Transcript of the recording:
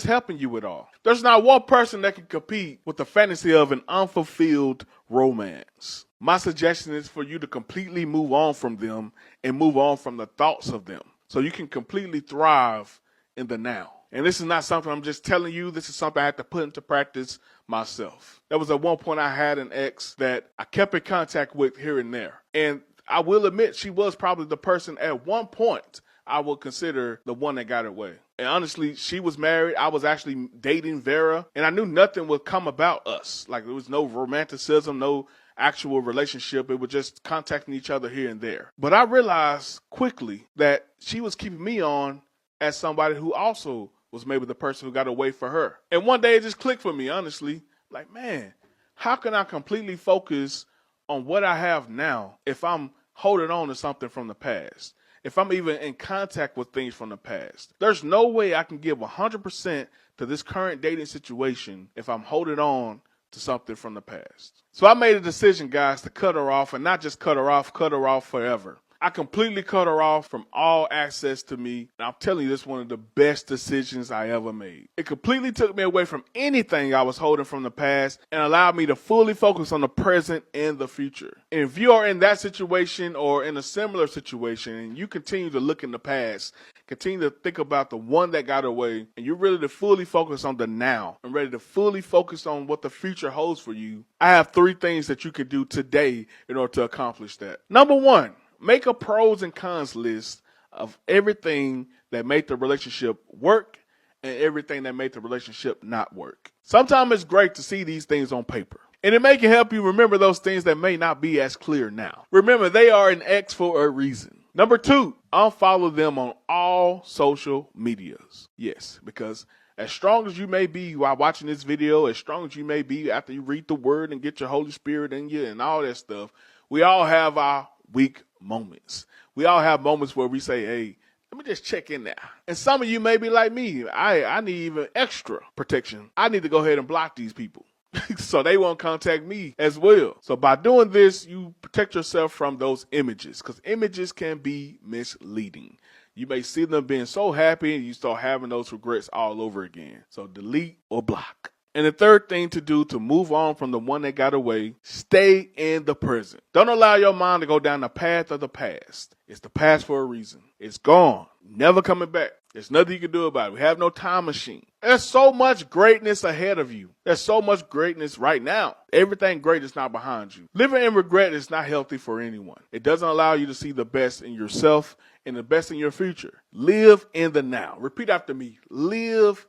helping you with all. There's not one person that can compete with the fantasy of an unfulfilled romance. My suggestion is for you to completely move on from them and move on from the thoughts of them so you can completely thrive in the now. And this is not something I'm just telling you. This is something I had to put into practice myself. There was at one point I had an ex that I kept in contact with here and there. And I will admit she was probably the person at one point I would consider the one that got away. And honestly, she was married. I was actually dating Vera. And I knew nothing would come about us. Like there was no romanticism, no actual relationship. It was just contacting each other here and there. But I realized quickly that she was keeping me on as somebody who also was maybe the person who got away for her. And one day it just clicked for me, honestly. Like, man, how can I completely focus on what I have now if I'm holding on to something from the past? If I'm even in contact with things from the past? There's no way I can give 100% to this current dating situation if I'm holding on to something from the past. So I made a decision, guys, to cut her off, and not just cut her off forever. I completely cut her off from all access to me. And I'm telling you, this is one of the best decisions I ever made. It completely took me away from anything I was holding from the past and allowed me to fully focus on the present and the future. And if you are in that situation or in a similar situation and you continue to look in the past, continue to think about the one that got away, and you're ready to fully focus on the now and ready to fully focus on what the future holds for you, I have 3 things that you can do today in order to accomplish that. Number 1, make a pros and cons list of everything that made the relationship work and everything that made the relationship not work. Sometimes it's great to see these things on paper. And it may can help you remember those things that may not be as clear now. Remember, they are an X for a reason. Number 2, unfollow them on all social medias. Yes, because as strong as you may be while watching this video, as strong as you may be after you read the word and get your Holy Spirit in you and all that stuff, we all have our weak moments. We all have moments where we say, hey, let me just check in there. And some of you may be like me. I need even extra protection. I need to go ahead and block these people so they won't contact me as well. So by doing this, you protect yourself from those images, because images can be misleading. You may see them being so happy and you start having those regrets all over again. So delete or block. And the third thing to do to move on from the one that got away, stay in the present. Don't allow your mind to go down the path of the past. It's the past for a reason. It's gone. Never coming back. There's nothing you can do about it. We have no time machine. There's so much greatness ahead of you. There's so much greatness right now. Everything great is not behind you. Living in regret is not healthy for anyone. It doesn't allow you to see the best in yourself and the best in your future. Live in the now. Repeat after me. Live